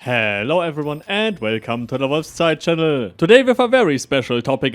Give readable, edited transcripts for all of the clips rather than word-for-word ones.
Hello everyone and welcome to the Wolfszeit channel. Today with a very special topic,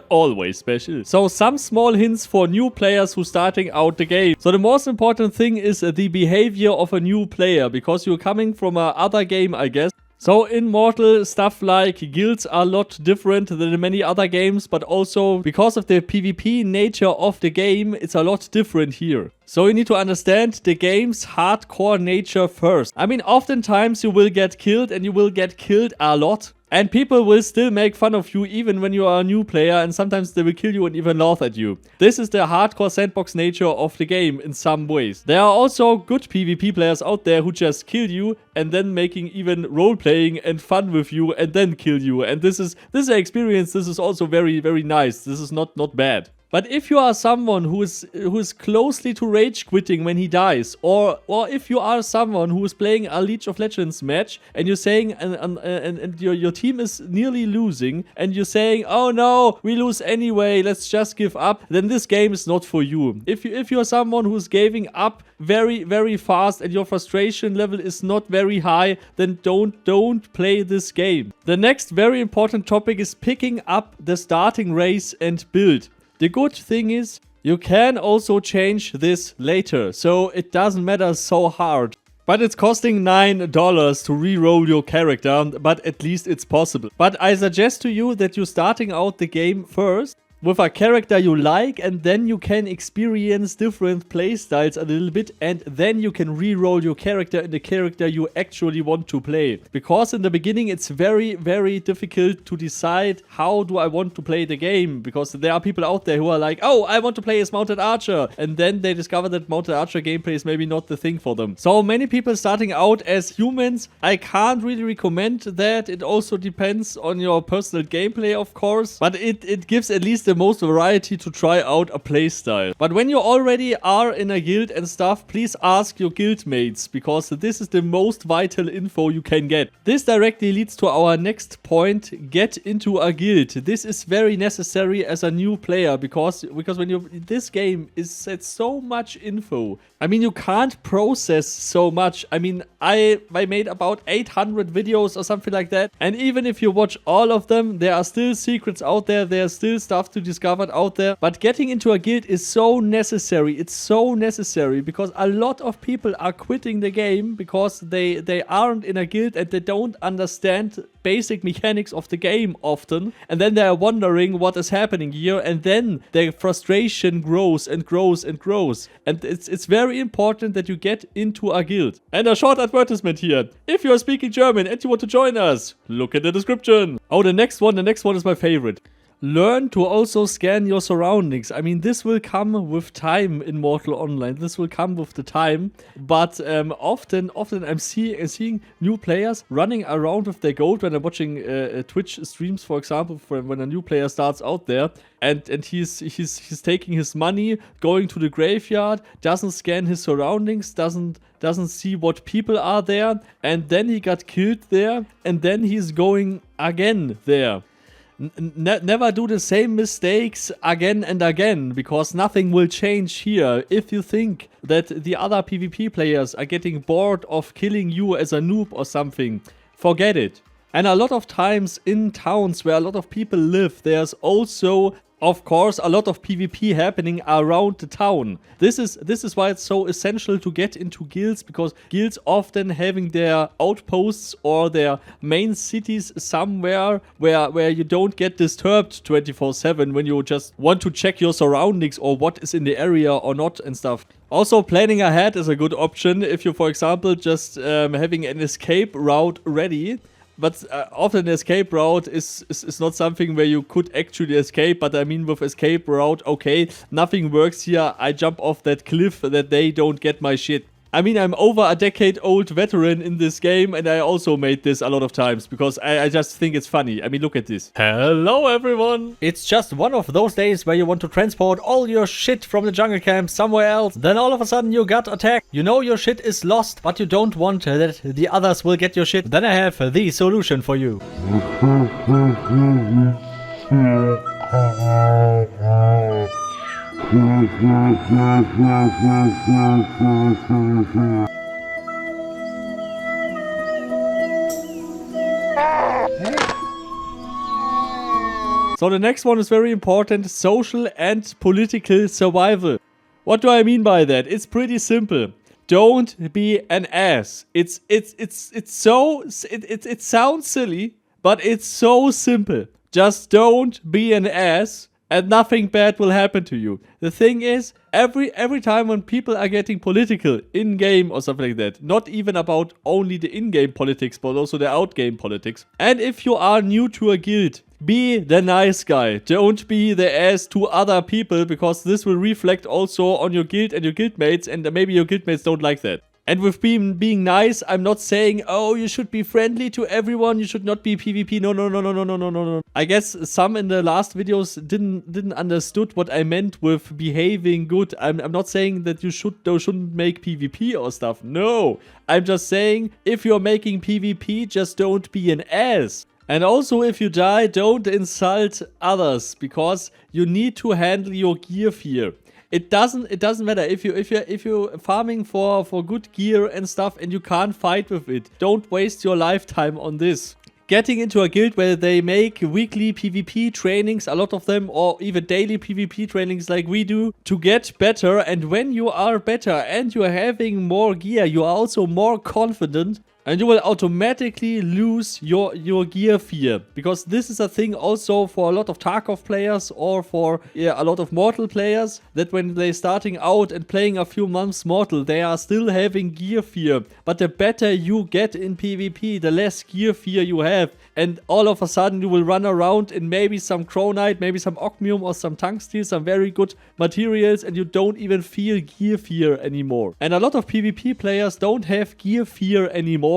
always special. So some small hints for new players who starting out the game. So the most important thing is the behavior of a new player, because you're coming from another game, I guess. So in Mortal, stuff like guilds are a lot different than in many other games, but also because of the PvP nature of the game, it's a lot different here. So you need to understand the game's hardcore nature first. I mean, oftentimes you will get killed and you will get killed a lot. And people will still make fun of you even when you are a new player, and sometimes they will kill you and even laugh at you. This is the hardcore sandbox nature of the game in some ways. There are also good PvP players out there who just kill you and then making even role-playing and fun with you and then kill you. And this is an experience. This is also very, very nice. This is not bad. But if you are someone who is closely to rage quitting when he dies, or if you are someone who is playing a League of Legends match and you're saying and your team is nearly losing and you're saying, oh no, we lose anyway, let's just give up, then this game is not for you. If you're someone who is giving up very, very fast and your frustration level is not very high, then don't play this game. The next very important topic is picking up the starting race and build. The good thing is, you can also change this later, so it doesn't matter so hard. But it's costing $9 to reroll your character, but at least it's possible. But I suggest to you that you're starting out the game first with a character you like, and then you can experience different playstyles a little bit, and then you can re-roll your character in the character you actually want to play. Because in the beginning it's very, very difficult to decide how do I want to play the game, because there are people out there who are like, oh, I want to play as Mounted Archer, and then they discover that Mounted Archer gameplay is maybe not the thing for them. So many people starting out as humans, I can't really recommend that. It also depends on your personal gameplay, of course, but it gives at least the most variety to try out a playstyle. But when you already are in a guild and stuff, please ask your guild mates, because this is the most vital info you can get. This directly leads to our next point: get into a guild. This is very necessary as a new player, because when you this game is it's so much info. I mean, you can't process so much. I mean, I made about 800 videos or something like that, and even if you watch all of them, there are still secrets out there. There's still stuff to discover out there. But getting into a guild is so necessary. It's so necessary because a lot of people are quitting the game because they aren't in a guild and they don't understand basic mechanics of the game often, and then they're wondering what is happening here, and then their frustration grows and grows and grows. And it's very important that you get into a guild. And a short advertisement here: if you are speaking German and you want to join us, look at the description. Oh, the next one is my favorite. Learn to also scan your surroundings. I mean, this will come with time in Mortal Online. This will come with the time. But often I'm seeing new players running around with their gold when I'm watching Twitch streams, for example, when a new player starts out there. And he's taking his money, going to the graveyard, doesn't scan his surroundings, doesn't see what people are there, and then he got killed there, and then he's going again there. Never do the same mistakes again and again, because nothing will change here. If you think that the other PvP players are getting bored of killing you as a noob or something, forget it. And a lot of times in towns where a lot of people live, there's also, of course, a lot of PvP happening around the town. This is why it's so essential to get into guilds, because guilds often having their outposts or their main cities somewhere where you don't get disturbed 24/7 when you just want to check your surroundings or what is in the area or not and stuff. Also, planning ahead is a good option if you, for example, just having an escape route ready. But often an escape route is not something where you could actually escape. But I mean, with escape route, okay, nothing works here. I jump off that cliff that they don't get my shit. I mean, I'm over a decade-old veteran in this game, and I also made this a lot of times because I just think it's funny. I mean, look at this. Hello, everyone. It's just one of those days where you want to transport all your shit from the jungle camp somewhere else. Then all of a sudden you got attacked. You know your shit is lost, but you don't want that the others will get your shit. Then I have the solution for you. So the next one is very important, social and political survival. What do I mean by that? It's pretty simple. Don't be an ass. It sounds silly, but it's so simple. Just don't be an ass and nothing bad will happen to you. The thing is, every time when people are getting political in-game or something like that, not even about only the in-game politics, but also the out-game politics. And if you are new to a guild, be the nice guy. Don't be the ass to other people, because this will reflect also on your guild and your guildmates, and maybe your guildmates don't like that. And with being nice, I'm not saying, oh, you should be friendly to everyone, you should not be PvP. No. I guess some in the last videos didn't understood what I meant with behaving good. I'm not saying that you shouldn't make PvP or stuff. No, I'm just saying, if you're making PvP, just don't be an ass. And also, if you die, don't insult others, because you need to handle your gear fear. It doesn't matter if you're farming for good gear and stuff and you can't fight with it. Don't waste your lifetime on this. Getting into a guild where they make weekly PvP trainings, a lot of them, or even daily PvP trainings like we do, to get better. And when you are better and you are having more gear, you are also more confident. And you will automatically lose your gear fear. Because this is a thing also for a lot of Tarkov players or for a lot of Mortal players. That when they're starting out and playing a few months Mortal, they are still having gear fear. But the better you get in PvP, the less gear fear you have. And all of a sudden you will run around in maybe some Chronite, maybe some Ocmium or some Tungsteel, some very good materials, and you don't even feel gear fear anymore. And a lot of PvP players don't have gear fear anymore.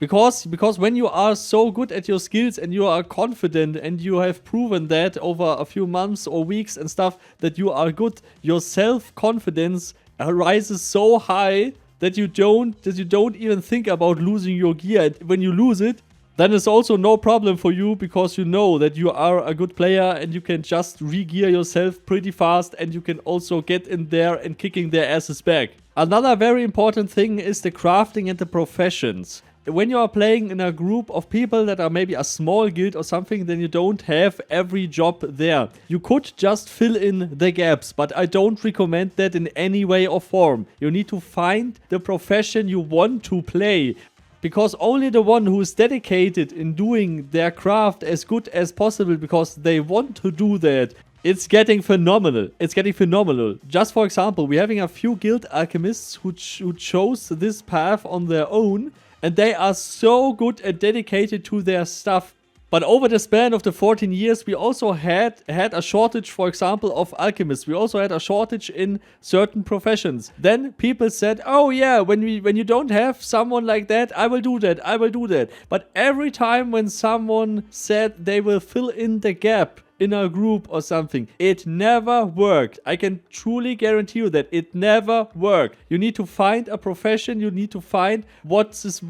Because when you are so good at your skills and you are confident and you have proven that over a few months or weeks and stuff that you are good, your self-confidence rises so high that you don't even think about losing your gear. And when you lose it, then it's also no problem for you, because you know that you are a good player and you can just re-gear yourself pretty fast, and you can also get in there and kicking their asses back. Another very important thing is the crafting and the professions. When you are playing in a group of people that are maybe a small guild or something, then you don't have every job there. You could just fill in the gaps, but I don't recommend that in any way or form. You need to find the profession you want to play. Because only the one who is dedicated in doing their craft as good as possible because they want to do that, it's getting phenomenal. It's getting phenomenal. Just for example, we're having a few guild alchemists who chose this path on their own, and they are so good and dedicated to their stuff. But over the span of the 14 years, we also had a shortage, for example, of alchemists. We also had a shortage in certain professions. Then people said, oh yeah, when you don't have someone like that, I will do that, I will do that. But every time when someone said they will fill in the gap in a group or something, it never worked. I can truly guarantee you that it never worked. You need to find a profession, you need to find what is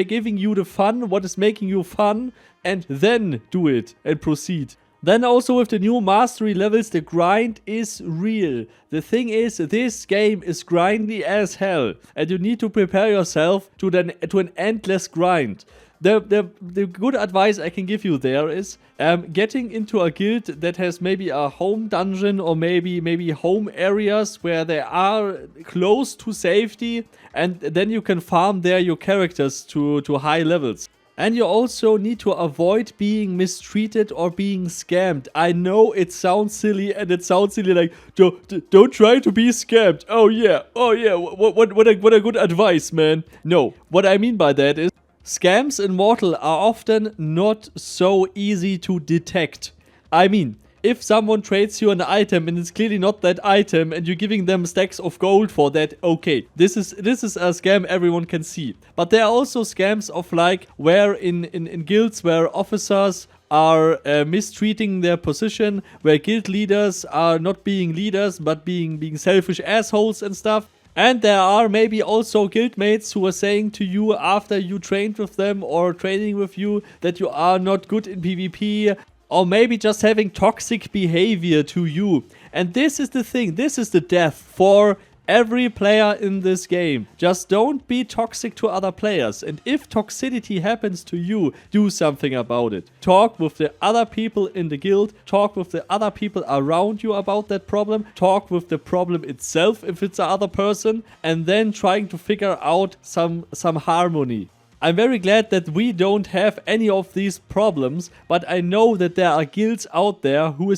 giving you the fun, what is making you fun, and then do it and proceed. Then also with the new mastery levels, the grind is real. The thing is, this game is grindy as hell, and you need to prepare yourself to an endless grind. The good advice I can give you there is getting into a guild that has maybe a home dungeon or maybe home areas where they are close to safety, and then you can farm there your characters to high levels. And you also need to avoid being mistreated or being scammed. I know it sounds silly, and it sounds silly like, don't try to be scammed. Oh yeah, what a good advice, man. No, what I mean by that is, scams in Mortal are often not so easy to detect. I mean, if someone trades you an item and it's clearly not that item and you're giving them stacks of gold for that, okay, this is a scam everyone can see. But there are also scams of like where in guilds where officers are mistreating their position, where guild leaders are not being leaders but being selfish assholes and stuff. And there are maybe also guildmates who are saying to you after you trained with them or training with you that you are not good in PvP, or maybe just having toxic behavior to you. And this is the thing, this is the death for Every player in this game. Just don't be toxic to other players. And if toxicity happens to you, do something about it. Talk with the other people in the guild. Talk with the other people around you about that problem. Talk with the problem itself if it's the other person. And then trying to figure out some harmony. I'm very glad that we don't have any of these problems, but I know that there are guilds out there who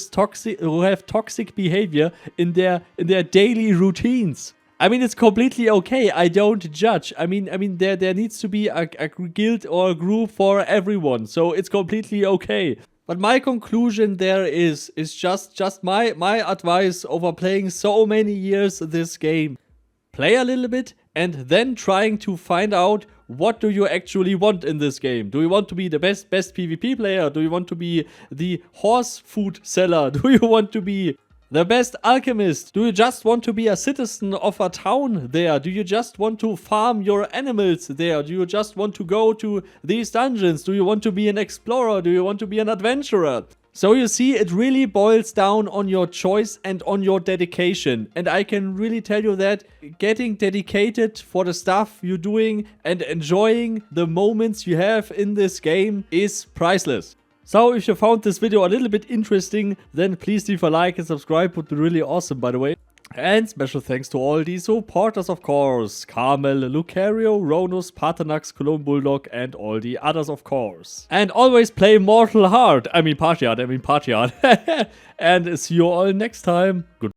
have toxic behavior in their daily routines. I mean, it's completely okay. I don't judge. I mean, there needs to be a guild or a group for everyone, so it's completely okay. But my conclusion there is just my advice over playing so many years this game. Play a little bit and then trying to find out what do you actually want in this game. Do you want to be the best PvP player? Do you want to be the horse food seller? Do you want to be the best alchemist? Do you just want to be a citizen of a town there? Do you just want to farm your animals there? Do you just want to go to these dungeons? Do you want to be an explorer? Do you want to be an adventurer? So you see, it really boils down on your choice and on your dedication. And I can really tell you that getting dedicated for the stuff you're doing and enjoying the moments you have in this game is priceless. So if you found this video a little bit interesting, then please leave a like and subscribe. Would be really awesome, by the way. And special thanks to all the supporters, of course. Carmel, Lukario, Rhonus, Paarthurnax, Cologne, Bulldog, and all the others, of course. And always play mortal hard. I mean party hard. And see you all next time. Goodbye.